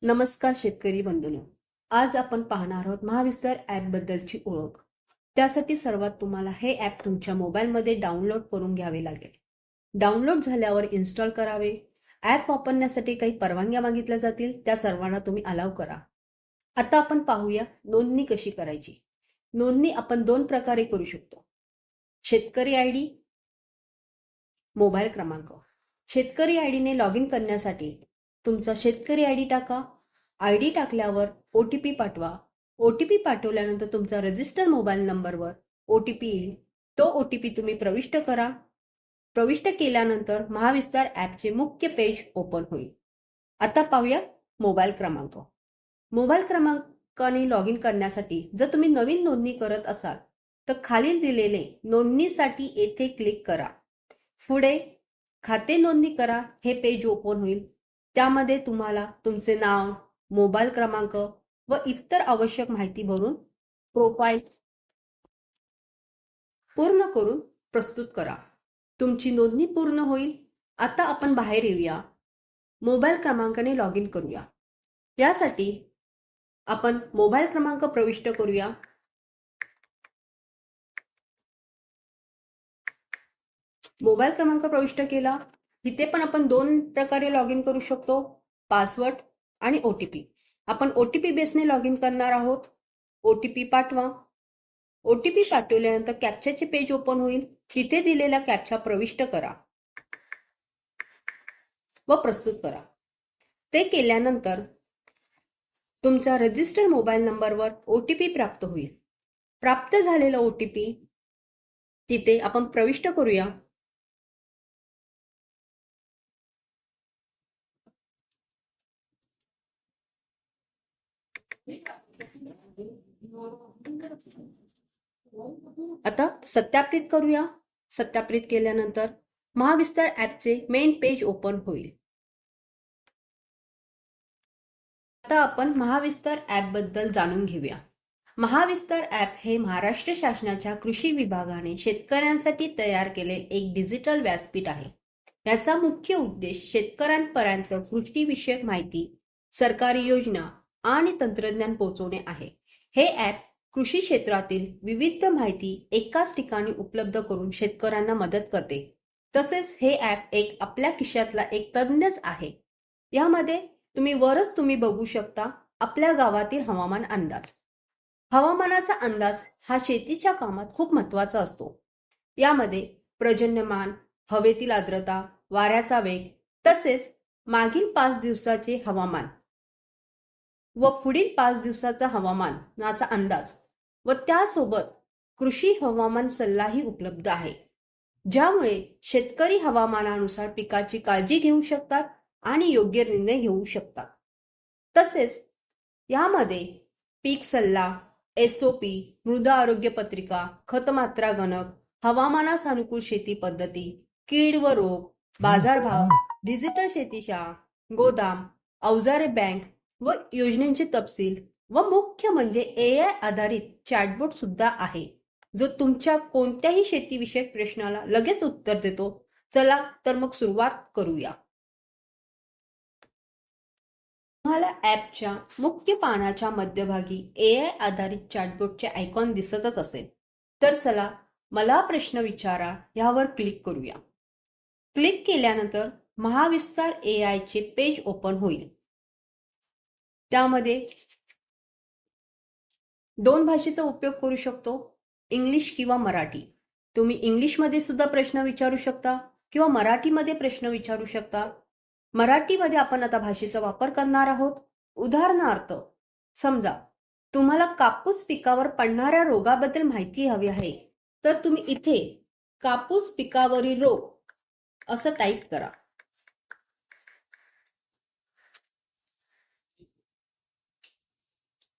नमस्कार शेतकरी बंधूंनो. आज आपण पाहणार आहोत महाविस्तार ॲप बद्दलची ओळख. त्यासाठी सर्वात तुम्हाला हे ॲप तुमच्या मोबाईलमध्ये डाउनलोड करून घ्यावे लागेल. डाउनलोड झाल्यावर इन्स्टॉल करावे. ॲप वापरण्यासाठी काही परवानग्या मागितल्या जातील, त्या सर्वांना तुम्ही अलाव करा. आता आपण पाहूया नोंदणी कशी करायची. नोंदणी आपण 2 प्रकारे करू शकतो. शेतकरी आयडी, मोबाईल क्रमांक. शेतकरी आयडीने लॉग इन करण्यासाठी तुमचा शेतकरी आयडी टाका. आयडी टाकल्यावर OTP पाठवा. OTP पाठवल्यानंतर तुमचा रजिस्टर मोबाईल नंबरवर OTP येईल. तो OTP तुम्ही प्रविष्ट करा. प्रविष्ट केल्यानंतर महाविस्तार ॲपचे मुख्य पेज ओपन होईल. आता पाहूया मोबाईल क्रमांक. मोबाईल क्रमांकाने लॉग इन करण्यासाठी जर तुम्ही नवीन नोंदणी करत असाल तर खालील दिलेले नोंदणीसाठी येथे क्लिक करा. पुढे खाते नोंदणी करा हे पेज ओपन होईल. त्यामध्ये तुम्हाला तुमचे नाव, मोबाईल क्रमांक व इतर आवश्यक माहिती भरून प्रोफाईल पूर्ण करून प्रस्तुत करा. तुमची नोंदणी पूर्ण होईल. आता आपण बाहेर येऊया. मोबाईल क्रमांकाने लॉग इन करूया. यासाठी आपण मोबाईल क्रमांक प्रविष्ट करूया. मोबाईल क्रमांक प्रविष्ट केला. इथे पण आपण 2 प्रकारे लॉग इन करू शकतो, पासवर्ड आणि OTP. आपण OTP बेसने लॉग इन करणार आहोत. OTP पाठवा. OTP पाठवल्यानंतर कॅप्चाचे पेज ओपन होईल. तिथे दिलेला कॅप्चा प्रविष्ट करा व प्रस्तुत करा. ते केल्यानंतर तुमचा रजिस्टर मोबाईल नंबरवर OTP प्राप्त होईल. प्राप्त झालेला OTP तिथे आपण प्रविष्ट करूया. आता सत्यापित करूया. सत्यापित केल्यानंतर महाविस्तार ॲपचे मेन पेज ओपन होईल. आता आपण महाविस्तार ॲप बद्दल जाणून घेऊया. महाविस्तार ॲप हे महाराष्ट्र शासनाच्या कृषी विभागाने शेतकऱ्यांसाठी तयार केलेले एक डिजिटल व्यासपीठ आहे. याचा मुख्य उद्देश शेतकऱ्यांपर्यंत कृषीविषयक माहिती, सरकारी योजना आणि तंत्रज्ञान पोहोचवणे आहे. हे ॲप कृषी क्षेत्रातील विविध माहिती एकाच ठिकाणी उपलब्ध करून शेतकऱ्यांना मदत करते. तसेच हे ॲप एक आपल्या खिशातला एक तज्ञच आहे. यामध्ये तुम्ही बघू शकता आपल्या गावातील हवामान अंदाज. हवामानाचा अंदाज हा शेतीच्या कामात खूप महत्त्वाचा असतो. यामध्ये पर्जन्यमान, हवेतील आर्द्रता, वाऱ्याचा वेग, तसेच मागील 5 दिवसाचे हवामान व पुढील 5 दिवसाचा हवामानाचा अंदाज व त्यासोबत कृषी हवामान सल्लाही उपलब्ध आहे. ज्यामुळे शेतकरी हवामानानुसार पिकाची काळजी घेऊ शकतात आणि योग्य निर्णय घेऊ शकतात. तसेच यामध्ये पीक सल्ला, SOP, मृदा आरोग्य पत्रिका, खत मात्रा गणक, हवामानास अनुकूल शेती पद्धती, कीड व रोग, बाजारभाव, डिजिटल शेतीशाळा, गोदाम, अवजारे बँक व योजनेचे तपशील व मुख्य म्हणजे AI आधारित चॅटबॉट सुद्धा आहे, जो तुमच्या कोणत्याही शेतीविषयक प्रश्नाला लगेच उत्तर देतो. चला तर मग सुरुवात करूया. तुम्हाला ॲपच्या मुख्य पानाच्या मध्यभागी AI आधारित चॅटबॉटचे आयकॉन दिसतच असेल. तर चला मला प्रश्न विचारा यावर क्लिक करूया. क्लिक केल्यानंतर महाविस्तार AI चे पेज ओपन होईल. त्यामध्ये 2 भाषेचा उपयोग करू शकतो, इंग्लिश किंवा मराठी. तुम्ही इंग्लिशमध्ये सुद्धा प्रश्न विचारू शकता किंवा मराठीमध्ये प्रश्न विचारू शकता. मराठीमध्ये आपण आता भाषेचा वापर करणार आहोत. उदाहरणार्थ समजा तुम्हाला कापूस पिकावर पडणाऱ्या रोगाबद्दल माहिती हवी आहे, तर तुम्ही इथे कापूस पिकावरील रोग असं टाईप करा.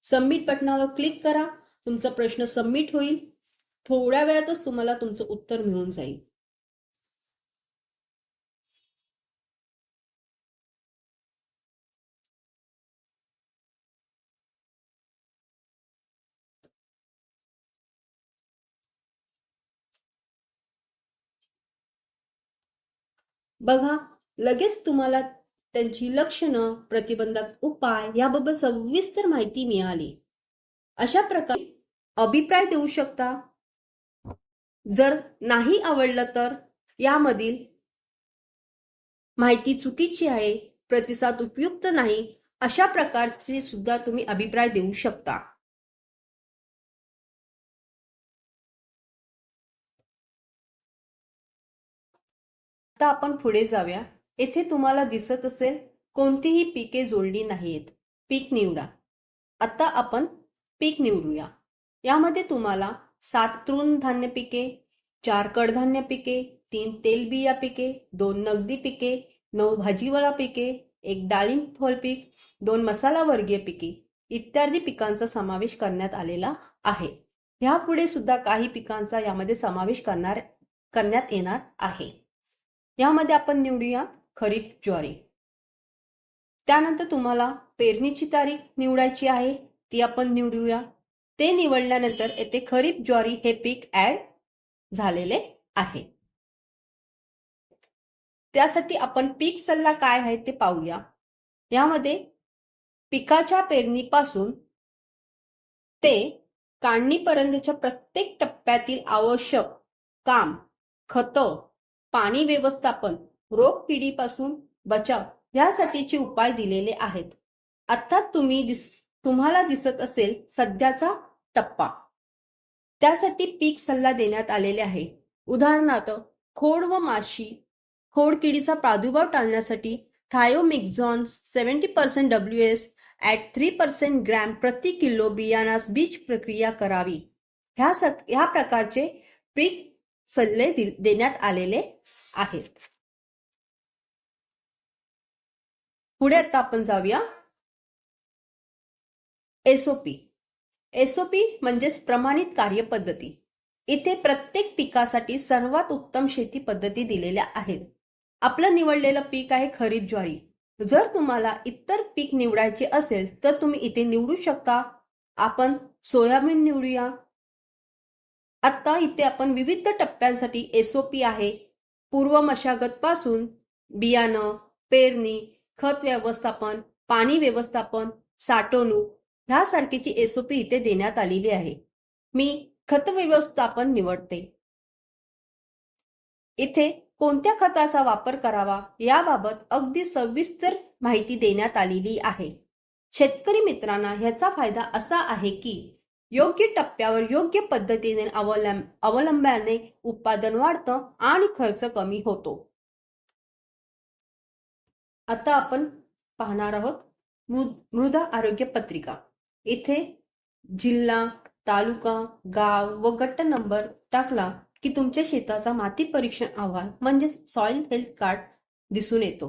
सबमिट बटनावर क्लिक करा. तुमचा प्रश्न सबमिट होईल. थोड्या वेळातच तुम्हाला तुमचं उत्तर मिळून जाईल. बघा लगेच तुम्हाला त्यांची लक्षणं, प्रतिबंधात्मक उपाय याबाबत सविस्तर माहिती मिळाली. अशा प्रकारे अभिप्राय देऊ शकता. जर नाही आवडलं तर यामधील माहिती चुकीची आहे, प्रतिसाद उपयुक्त नाही, अशा प्रकारचे सुद्धा तुम्ही अभिप्राय देऊ शकता. आता आपण पुढे जाऊया. येथे तुम्हाला दिसत असेल कोणतीही पिके जोडली नाहीत. पीक निवडा. आता आपण पीक निवडूया. यामध्ये तुम्हाला 7 तृणधान्य पिके, 4 कडधान्य पिके, 3 तेलबिया पिके, 2 नगदी पिके, 9 भाजीवाला पिके, 1 डाळिंब फळ पीक, 2 मसाला वर्गीय पिके इत्यादी पिकांचा समावेश करण्यात आलेला आहे. यापुढे सुद्धा काही पिकांचा यामध्ये समावेश करण्यात येणार आहे. यामध्ये आपण निवडूया खरीप ज्वारी. त्यानंतर तुम्हाला पेरणीची तारीख निवडायची आहे, ती आपण निवडूया. ते निवडल्यानंतर येथे खरीप ज्वारी हे पीक ऍड झालेले आहे. त्यासाठी आपण पीक सल्ला काय आहे ते पाहूया. यामध्ये पिकाच्या पेरणीपासून ते काढणीपर्यंतच्या प्रत्येक टप्प्यातील आवश्यक काम, खत, पाणी व्यवस्थापन, रोग किडीपासून बचाव यासाठीचे उपाय दिलेले आहेत. आता तुम्हाला दिसत असेल सध्याचा टप्पा. त्यासाठी पीक सल्ला देण्यात आलेले आहे. उदाहरणार्थ खोड व माशी, खोड किडीचा प्रादुर्भाव टाळण्यासाठी थायोमिक्झॉन 70% WS ॲट 3% ग्रॅम प्रति किलो बियाणास बीज प्रक्रिया करावी. ह्या प्रकारचे पीक सल्ले देण्यात आलेले आहेत. पुढे आता आपण जाऊया SOP. SOP म्हणजेच प्रमाणित कार्यपद्धती. इथे प्रत्येक पिकासाठी सर्वात उत्तम शेती पद्धती दिलेल्या आहेत. आपलं निवडलेलं पीक आहे खरीप ज्वारी. जर तुम्हाला इतर पीक निवडायचे असेल तर तुम्ही इथे निवडू शकता. आपण सोयाबीन निवडूया. आता इथे आपण विविध टप्प्यांसाठी SOP आहे. पूर्व मशागत पासून बियाणं, पेरणी, खत व्यवस्थापन, पाणी व्यवस्थापन, साठवणूक ह्यासारखीची SOP इथे देण्यात आलेली आहे. मी खत व्यवस्थापन निवडते. इथे कोणत्या खताचा वापर करावा याबाबत अगदी सविस्तर माहिती देण्यात आलेली आहे. शेतकरी मित्रांना ह्याचा फायदा असा आहे की योग्य टप्प्यावर योग्य पद्धतीने अवलंबल्याने उत्पादन वाढतं आणि खर्च कमी होतो. आता आपण पाहणार आहोत मृदा आरोग्य पत्रिका. इथे जिल्हा, तालुका, गाव व गट नंबर टाकला की तुमच्या शेताचा माती परीक्षण अहवाल म्हणजेच सॉइल हेल्थ कार्ड दिसून येतो.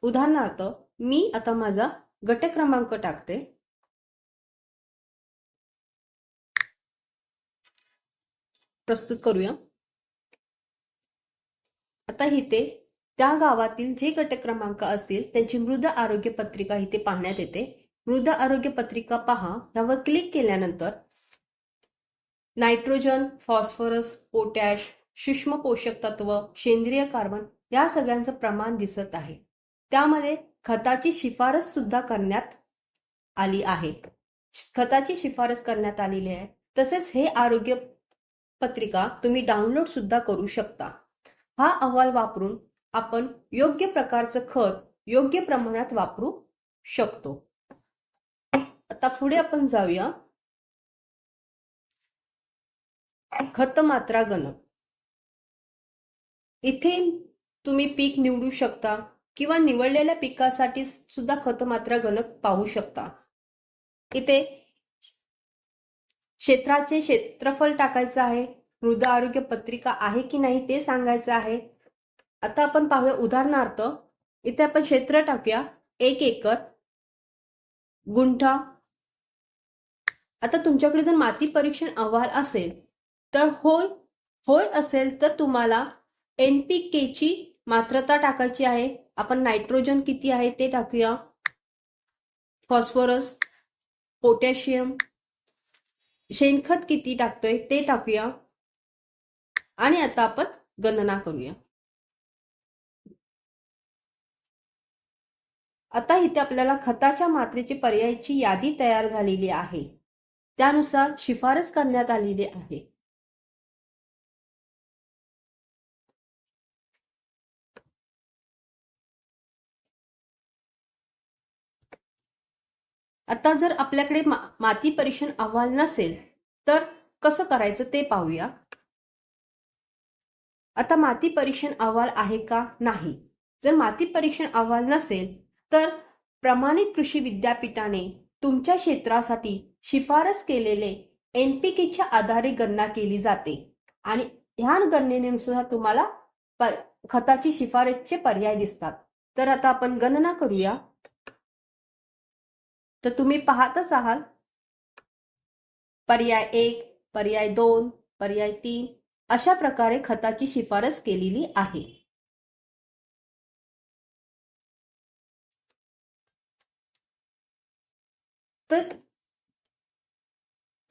उदाहरणार्थ मी आता माझा गट क्रमांक टाकते. प्रस्तुत करूया. आता इथे त्या गावातील जे गट क्रमांक असतील त्यांची मृदा आरोग्य पत्रिका इथे पाहण्यात येते. मृदा आरोग्य पत्रिका पहा यावर क्लिक केल्यानंतर नायट्रोजन, फॉस्फरस, पोटॅश, सूक्ष्म पोषक तत्व, सेंद्रिय कार्बन या सगळ्यांचं प्रमाण दिसत आहे. त्यामध्ये खताची शिफारस सुद्धा करण्यात आली आहे. खताची शिफारस करण्यात आलेली आहे. तसेच हे आरोग्य पत्रिका तुम्ही डाउनलोड सुद्धा करू शकता. हा अहवाल वापरून आपण योग्य प्रकारचं खत योग्य प्रमाणात वापरू शकतो. आता पुढे आपण जाऊया खत मात्रा गणक. इथे तुम्ही पीक निवडू शकता किंवा निवडलेल्या पिकासाठी सुद्धा खत मात्रा गणक पाहू शकता. इथे क्षेत्राचे क्षेत्रफळ टाकायचं आहे, मृदा आरोग्य पत्रिका आहे की नाही ते सांगायचं आहे. आता आपण पाहूया उदाहरणार्थ इथे आपण क्षेत्र टाकूया 1 एकर गुंठा. आता तुमच्याकडे जर माती परीक्षण अहवाल असेल तर होय असेल तर तुम्हाला NPK ची मात्रता टाकायची आहे. आपण नायट्रोजन किती आहे ते टाकूया, फॉस्फरस, पोटॅशियम, शेणखत किती टाकतोय ते टाकूया आणि आता आपण गणना करूया. आता इथे आपल्याला खताच्या मात्रेची पर्यायाची यादी तयार झालेली आहे. त्यानुसार शिफारस करण्यात आलेली आहे. आता जर आपल्याकडे माती परीक्षण अहवाल नसेल तर कसं करायचं ते पाहूया. आता माती परीक्षण अहवाल आहे का नाही. जर माती परीक्षण अहवाल नसेल तर प्रमाणित कृषी विद्यापीठाने तुमच्या क्षेत्रासाठी शिफारस केलेले NPKच्या आधारे गणना केली जाते आणि ह्या गणनेनुसार तुम्हाला खताची शिफारसचे पर्याय दिसतात. तर आता आपण गणना करूया. तर तुम्ही पाहतच आहात पर्याय 1, पर्याय 2, पर्याय 3 अशा प्रकारे खताची शिफारस केलेली आहे. तर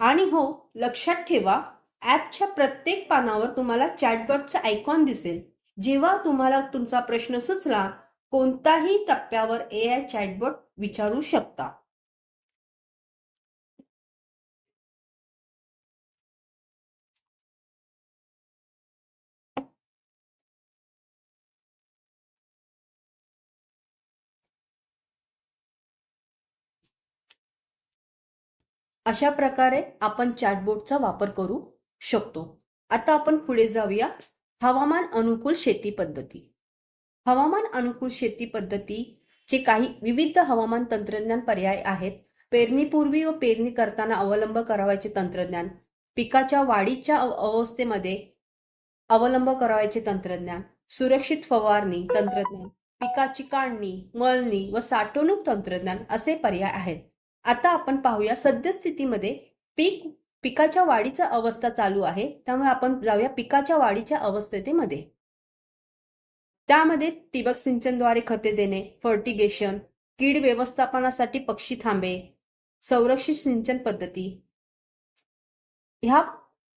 आणि हो, लक्षात ठेवा ऍपच्या प्रत्येक पानावर तुम्हाला चॅटबॉटचा आयकॉन दिसेल. जेव्हा तुम्हाला तुमचा प्रश्न सुचला कोणताही टप्प्यावर AI चॅटबॉट विचारू शकता. अशा प्रकारे आपण चॅटबॉटचा वापर करू शकतो. आता आपण पुढे जाऊया. हवामान अनुकूल शेती पद्धती. हवामान अनुकूल शेती पद्धतीचे काही विविध हवामान तंत्रज्ञान पर्याय आहेत. पेरणीपूर्वी व पेरणी करताना अवलंब करावयाचे तंत्रज्ञान, पिकाच्या वाढीच्या अवस्थेमध्ये अवलंब करावयाचे तंत्रज्ञान, सुरक्षित फवारणी तंत्रज्ञान, पिकाची काढणी, मळणी व साठवणूक तंत्रज्ञान असे पर्याय आहेत. आता आपण पाहूया सद्यस्थितीमध्ये पिकाच्या वाढीचा अवस्था चालू आहे, त्यामुळे आपण जाऊया पिकाच्या वाढीच्या अवस्थेमध्ये. त्यामध्ये ठिबक सिंचनद्वारे खते देणे, फर्टिगेशन, कीड व्यवस्थापनासाठी पक्षी थांबे, संरक्षित सिंचन पद्धती ह्या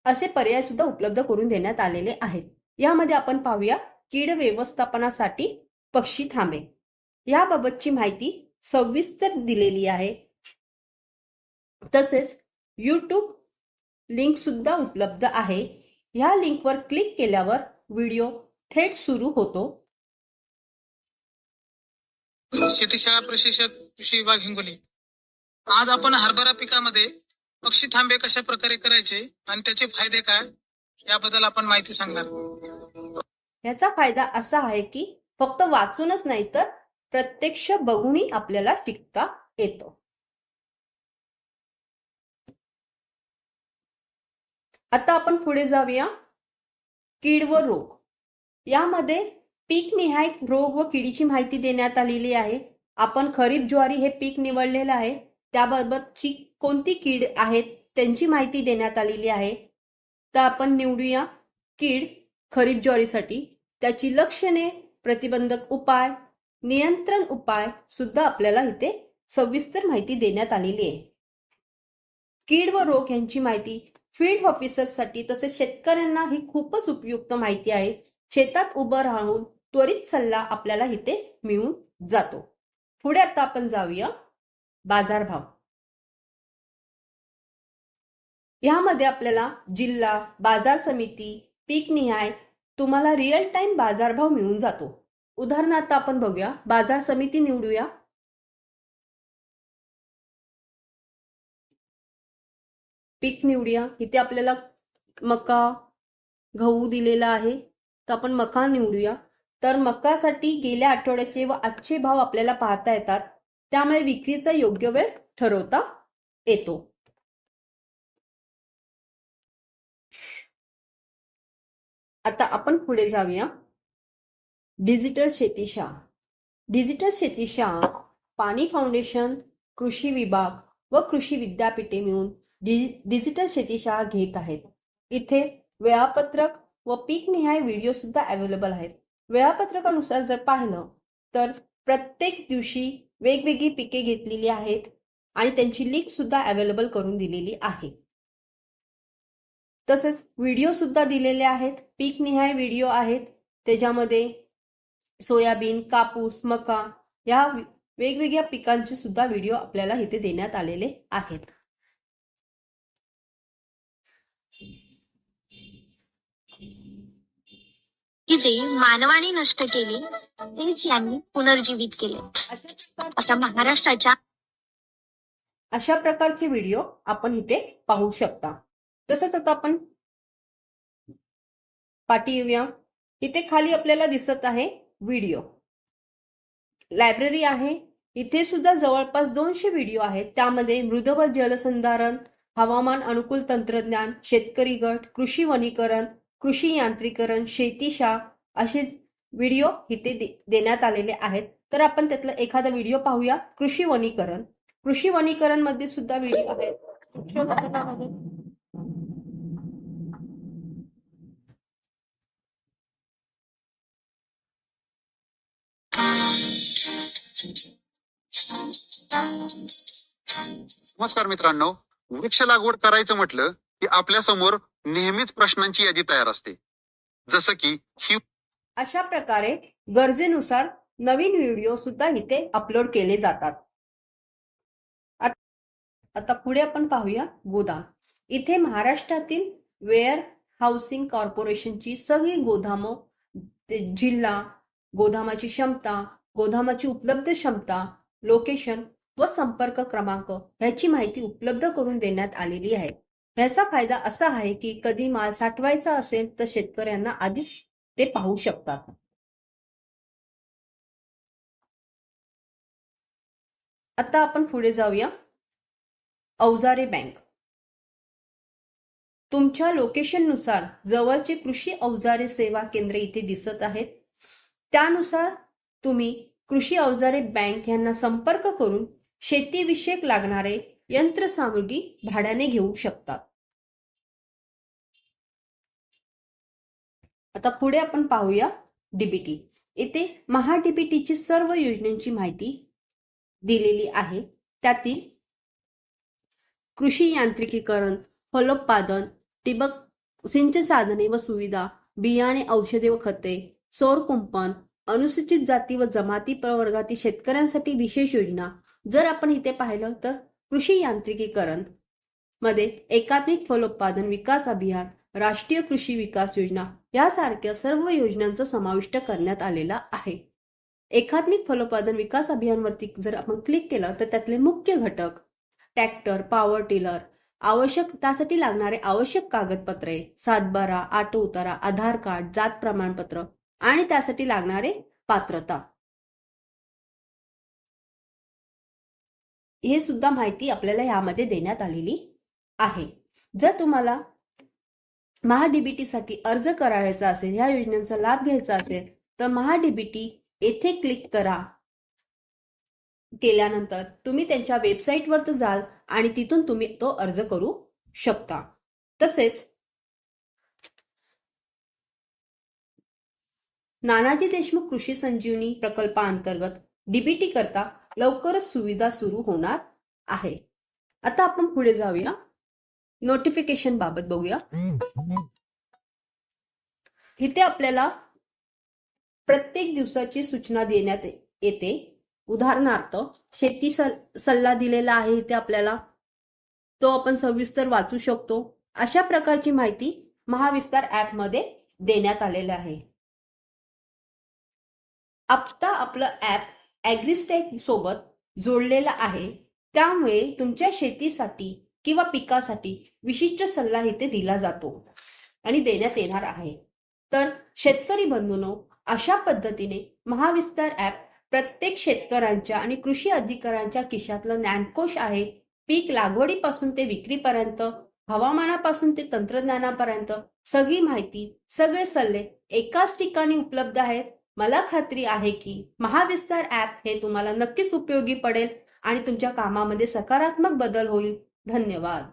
असे पर्याय सुद्धा उपलब्ध करून देण्यात आलेले आहेत. यामध्ये आपण पाहूया कीड व्यवस्थापनासाठी पक्षी थांबे. याबाबतची माहिती सविस्तर दिलेली आहे. तसेच YouTube लिंक सुद्धा उपलब्ध आहे. या लिंकवर क्लिक केल्यावर व्हिडिओ थेट सुरू होतो. शेती शाळा प्रशिक्षक कृषी विभाग हिंगोली. आज आपण हरभरा पिकामध्ये पक्षी थांबे कशा प्रकारे करायचे आणि त्याचे फायदे काय याबद्दल आपण माहिती सांगणार. याचा फायदा असा आहे की फक्त वाचूनच नाही तर प्रत्यक्ष बघूनही आपल्याला शिकता येतो. आता आपण पुढे जाऊया. कीड व रोग. यामध्ये पीकनिहाय रोग व किडीची माहिती देण्यात आलेली आहे. आपण खरीप ज्वारी हे पीक निवडलेलं आहे, त्याबाबतची कोणती कीड आहेत त्यांची माहिती देण्यात आलेली आहे. तर आपण निवडूया कीड खरीप ज्वारीसाठी. त्याची लक्षणे, प्रतिबंधक उपाय, नियंत्रण उपाय सुद्धा आपल्याला इथे सविस्तर माहिती देण्यात आलेली आहे. कीड व रोग यांची माहिती फील्ड ऑफिसर्ससाठी तसेच शेतकऱ्यांना ही खूपच उपयुक्त माहिती आहे. शेतात उभं राहून त्वरित सल्ला आपल्याला इथे मिळून जातो. पुढे आता आपण जाऊया बाजारभाव. यामध्ये आपल्याला जिल्हा, बाजार समिती, पीक निहाय तुम्हाला रिअल टाइम बाजारभाव मिळून जातो. उदाहरणार्थ आपण बघूया, बाजार समिती निवडूया. पीक निवडूया. इथे आपल्याला मका, गहू दिलेला आहे, तर आपण मका निवडूया. तर मकासाठी गेल्या आठवड्याचे व आजचे भाव आपल्याला पाहता येतात, त्यामुळे विक्रीचा योग्य वेळ ठरवता येतो. आता आपण पुढे जाऊया. डिजिटल शेतीशाळा. डिजिटल शेतीशाळा पाणी फाउंडेशन, कृषी विभाग व कृषी विद्यापीठे मिळून डिजिटल शेतीशाळा घेत आहेत. इथे वेळापत्रक व पीक निहाय व्हिडिओ सुद्धा अवेलेबल आहेत. वेळापत्रकानुसार जर पाहिलं तर प्रत्येक दिवशी वेगवेगळी पिके घेतलेली आहेत आणि त्यांची लिंक सुद्धा अवेलेबल करून दिलेली आहे. तसेच व्हिडिओ सुद्धा दिलेले आहेत. पीक निहाय व्हिडिओ आहेत, त्याच्यामध्ये सोयाबीन, कापूस, मका या वेगवेगळ्या पिकांचे सुद्धा व्हिडिओ आपल्याला इथे देण्यात आलेले आहेत. की जे मानवाने नष्ट केले तेच यांनी पुनर्जीवित केले. अशा महाराष्ट्राच्या अशा प्रकारचे व्हिडिओ आपण इथे पाहू शकता. तसंच आता आपण पाठी येऊया. इथे खाली आपल्याला दिसत आहे व्हिडिओ लायब्ररी आहे. इथे सुद्धा जवळपास 200 व्हिडिओ आहेत. त्यामध्ये मृद व जलसंधारण, हवामान अनुकूल तंत्रज्ञान, शेतकरी गट, कृषी वनीकरण, कृषी यांत्रिकरण, शेतीशास्त्र असे व्हिडिओ इथे देण्यात आलेले आहेत. तर आपण त्यातला एखादा व्हिडिओ पाहूया. कृषी वनीकरण. कृषी वनीकरण मध्ये सुद्धा व्हिडिओ आहेत. नमस्कार मित्रांनो, वृक्ष लागवड करायचं म्हटलं की आपल्या समोर नेहमीच प्रश्नांची यादी तयार असते. जसं की ही अशा प्रकारे गरजेनुसार नवीन व्हिडिओ सुद्धा इथे अपलोड केले जातात. आता पुढे आपण पाहूया गोदाम. इथे महाराष्ट्रातील वेअर हाऊसिंग कॉर्पोरेशनची सगळी गोदामं, जिल्हा, गोदामाची क्षमता, गोदामाची उपलब्ध क्षमता, लोकेशन व संपर्क क्रमांक ह्याची माहिती उपलब्ध करून देण्यात आलेली आहे. ह्याचा फायदा असा आहे की कधी माल साठवायचा असेल तर शेतकऱ्यांना आधीच ते पाहू शकतात. आता आपण पुढे जाऊया. अवजारे बँक. तुमच्या लोकेशननुसार जवळचे कृषी अवजारे सेवा केंद्र इथे दिसत आहेत. त्यानुसार तुम्ही कृषी अवजारे बँक यांना संपर्क करून शेतीविषयक लागणारे यंत्रसामुग्री भाड्याने घेऊ शकता. आता पुढे आपण पाहूया डीबीटी. इथे महाडीबीटीची सर्व योजनांची माहिती दिलेली आहे. त्यातील कृषी यांत्रिकीकरण, फलोत्पादन, ठिबक सिंचन साधने व सुविधा, बियाणे, औषधे व खते, सौर कुंपण, अनुसूचित जाती व जमाती प्रवर्गातील शेतकऱ्यांसाठी विशेष योजना. जर आपण इथे पाहिलं तर कृषी यांत्रिकीकरण मध्ये एकात्मिक फलोत्पादन विकास अभियान, राष्ट्रीय कृषी विकास योजना यासारख्या सर्व योजनांचा समाविष्ट करण्यात आलेला आहे. एकात्मिक फलोत्पादन विकास अभियानवरती जर आपण क्लिक केलं तर त्यातले मुख्य घटक ट्रॅक्टर, पॉवर टिलर, त्यासाठी लागणारे आवश्यक कागदपत्रे, सातबारा, आटो उतारा, आधार कार्ड, जात प्रमाणपत्र आणि त्यासाठी लागणारे पात्रता, हे सुद्धा माहिती आपल्याला यामध्ये देण्यात आलेली आहे. जर तुम्हाला महाडीबीटी साठी अर्ज करायचा असेल, या योजनेचा लाभ घ्यायचा असेल तर महाडीबीटी येथे क्लिक करा. केल्यानंतर तुम्ही त्यांच्या वेबसाईटवर तर जाल आणि तिथून तुम्ही तो अर्ज करू शकता. तसेच नानाजी देशमुख कृषी संजीवनी प्रकल्पाअंतर्गत डीबीटी करता लवकरच सुविधा सुरू होणार आहे. आता आपण पुढे जाऊया. नोटिफिकेशन बाबत बघूया. इथे आपल्याला प्रत्येक दिवसाची सूचना देण्यात येते. उदाहरणार्थ शेती सल्ला दिलेला आहे इथे आपल्याला, तो आपण सविस्तर वाचू शकतो. अशा प्रकारची माहिती महाविस्तार ऍप मध्ये देण्यात आलेलं आहे. आता आपलं ऍप ॲग्रीस्टेक सोबत जोडलेलं आहे. त्यामुळे तुमच्या शेतीसाठी किंवा पिकासाठी विशिष्ट सल्ला इथे दिला जातो आणि देण्यात येणार आहे. तर शेतकरी बंधूंनो, अशा पद्धतीने महाविस्तार ऍप प्रत्येक शेतकऱ्यांच्या आणि कृषी अधिकाऱ्यांच्या खिशातलं ज्ञानकोश आहे. पीक लागवडीपासून ते विक्रीपर्यंत, हवामानापासून ते तंत्रज्ञानापर्यंत सगळी माहिती, सगळे सल्ले एकाच ठिकाणी उपलब्ध आहेत. मला खात्री आहे की महाविस्तार ऍप हे तुम्हाला नक्कीच उपयोगी पडेल आणि तुमच्या कामामध्ये सकारात्मक बदल होईल. धन्यवाद.